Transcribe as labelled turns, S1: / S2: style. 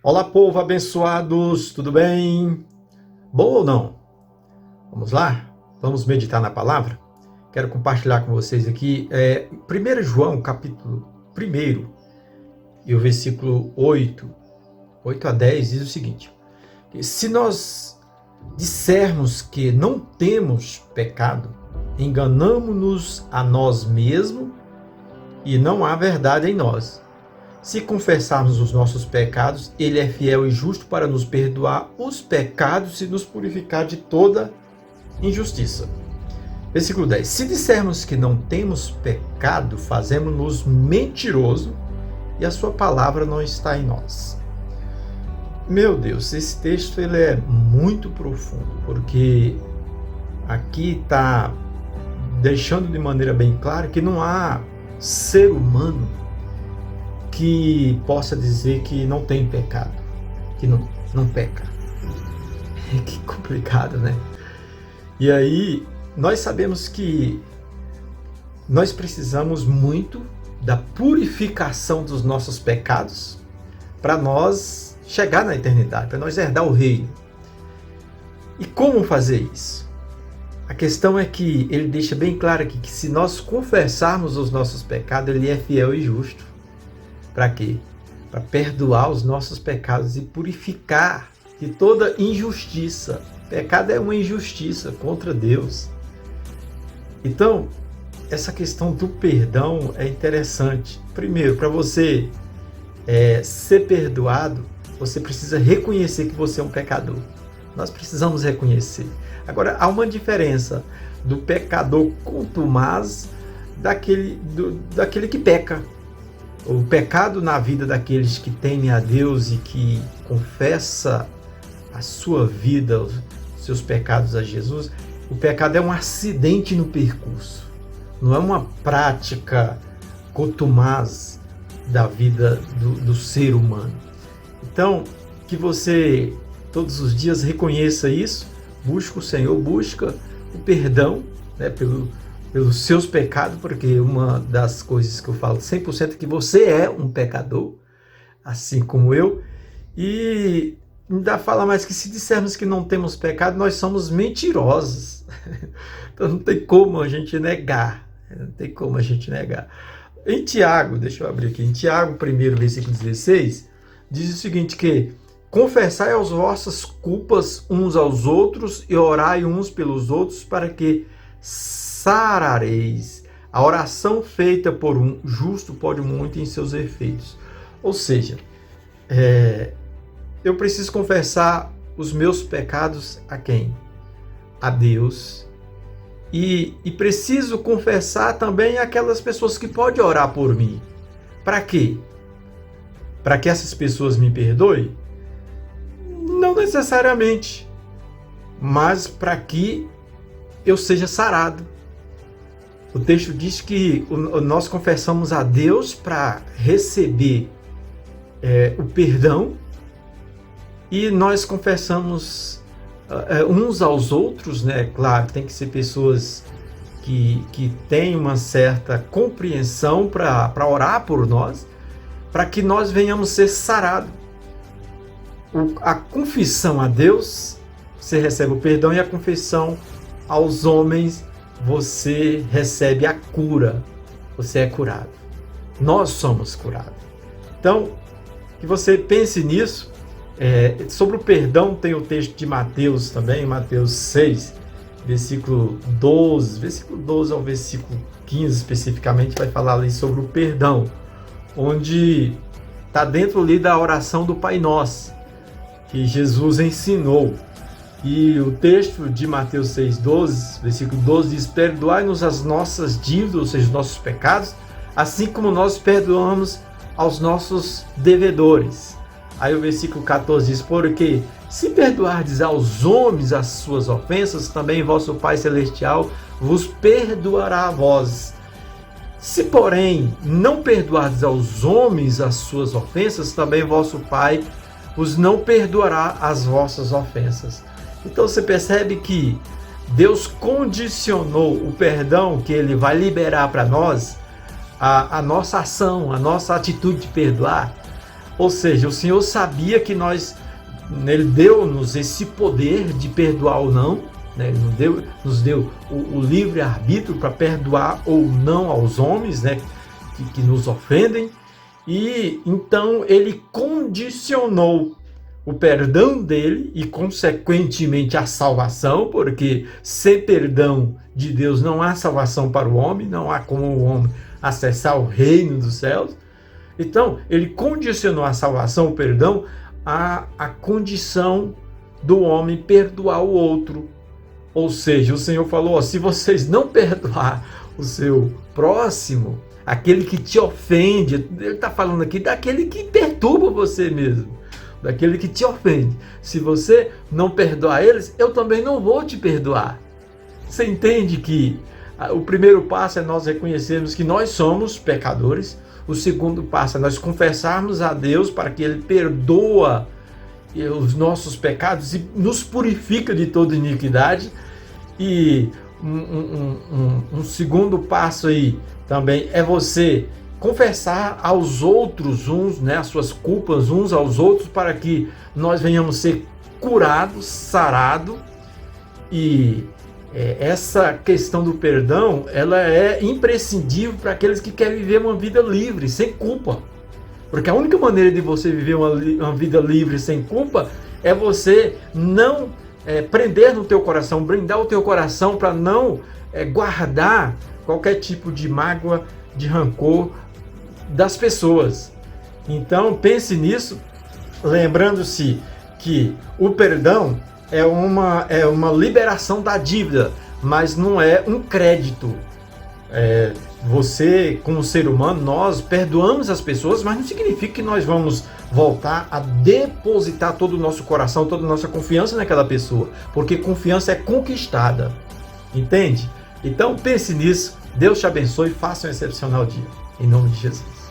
S1: Olá, povo abençoados, tudo bem? Bom ou não? Vamos lá? Vamos meditar na palavra? Quero compartilhar com vocês aqui 1 João, capítulo 1, e o versículo 8 a 10 diz o seguinte: se nós dissermos que não temos pecado, enganamo-nos a nós mesmos e não há verdade em nós. Se confessarmos os nossos pecados, Ele é fiel e justo para nos perdoar os pecados e nos purificar de toda injustiça. Versículo 10. Se dissermos que não temos pecado, fazemos-nos mentiroso e a sua palavra não está em nós. Meu Deus, esse texto ele é muito profundo, porque aqui está deixando de maneira bem clara que não há ser humano que possa dizer que não tem pecado, que não peca. Que complicado, né? E aí, nós sabemos que nós precisamos muito da purificação dos nossos pecados para nós chegar na eternidade, para nós herdar o reino. E como fazer isso? A questão é que ele deixa bem claro aqui que se nós confessarmos os nossos pecados, ele é fiel e justo. Para quê? Para perdoar os nossos pecados e purificar de toda injustiça. Pecado é uma injustiça contra Deus. Então, essa questão do perdão é interessante. Primeiro, para você ser perdoado, você precisa reconhecer que você é um pecador. Nós precisamos reconhecer. Agora, há uma diferença do pecador contumaz daquele que peca. O pecado na vida daqueles que temem a Deus e que confessa a sua vida, os seus pecados a Jesus, o pecado é um acidente no percurso, não é uma prática contumaz da vida do ser humano. Então, que você todos os dias reconheça isso, busca o Senhor, busca o perdão, né, pelos seus pecados, porque uma das coisas que eu falo 100% é que você é um pecador, assim como eu, e ainda fala mais que se dissermos que não temos pecado, nós somos mentirosos. Então não tem como a gente negar, Em Tiago, deixa eu abrir aqui, em Tiago 1, versículo 16, diz o seguinte, que confessai as vossas culpas uns aos outros e orai uns pelos outros para que sarareis. A oração feita por um justo pode muito em seus efeitos. Ou seja, eu preciso confessar os meus pecados a quem? A Deus. E preciso confessar também aquelas pessoas que podem orar por mim. Para quê? Para que essas pessoas me perdoem? Não necessariamente, mas para que eu seja sarado. O texto diz que nós confessamos a Deus para receber o perdão e nós confessamos uns aos outros, né? Claro, tem que ser pessoas que têm uma certa compreensão para orar por nós, para que nós venhamos ser sarados. A confissão a Deus, você recebe o perdão, e a confissão aos homens, você recebe a cura, você é curado. Nós somos curados. Então, que você pense nisso. Sobre o perdão, tem o texto de Mateus também, Mateus 6, versículo 12 ao versículo 15 especificamente, vai falar ali sobre o perdão, onde está dentro ali da oração do Pai Nosso, que Jesus ensinou. E o texto de Mateus 6,12, versículo 12, diz: perdoai-nos as nossas dívidas, ou seja, os nossos pecados, assim como nós perdoamos aos nossos devedores. Aí o versículo 14 diz: porque se perdoardes aos homens as suas ofensas, também vosso Pai Celestial vos perdoará a vós. Se, porém, não perdoardes aos homens as suas ofensas, também vosso Pai vos não perdoará as vossas ofensas. Então você percebe que Deus condicionou o perdão que Ele vai liberar para nós, a nossa ação, a nossa atitude de perdoar, Ou seja, o Senhor sabia que Ele deu-nos esse poder de perdoar ou não, né? Ele nos deu o livre-arbítrio para perdoar ou não aos homens, né? que nos ofendem. E então Ele condicionou o perdão dele e, consequentemente, a salvação, porque sem perdão de Deus não há salvação para o homem, não há como o homem acessar o reino dos céus. Então, ele condicionou a salvação, o perdão, à condição do homem perdoar o outro. Ou seja, o Senhor falou, se vocês não perdoar o seu próximo, aquele que te ofende, ele está falando aqui daquele que perturba você mesmo, daquele que te ofende. Se você não perdoar eles, eu também não vou te perdoar. Você entende que o primeiro passo é nós reconhecermos que nós somos pecadores. O segundo passo é nós confessarmos a Deus para que Ele perdoa os nossos pecados e nos purifica de toda iniquidade. E um segundo passo aí também é você confessar aos outros as suas culpas uns aos outros, para que nós venhamos ser curados, sarados. E essa questão do perdão, ela é imprescindível para aqueles que querem viver uma vida livre, sem culpa. Porque a única maneira de você viver uma vida livre, sem culpa, é você não prender no teu coração, blindar o teu coração para não guardar qualquer tipo de mágoa, de rancor das pessoas. Então pense nisso, lembrando-se que o perdão é uma liberação da dívida, mas não é um crédito. Você, como ser humano, nós perdoamos as pessoas, mas não significa que nós vamos voltar a depositar todo o nosso coração, toda a nossa confiança naquela pessoa, porque confiança é conquistada, entende? Então pense nisso, Deus te abençoe e faça um excepcional dia, em nome de Jesus.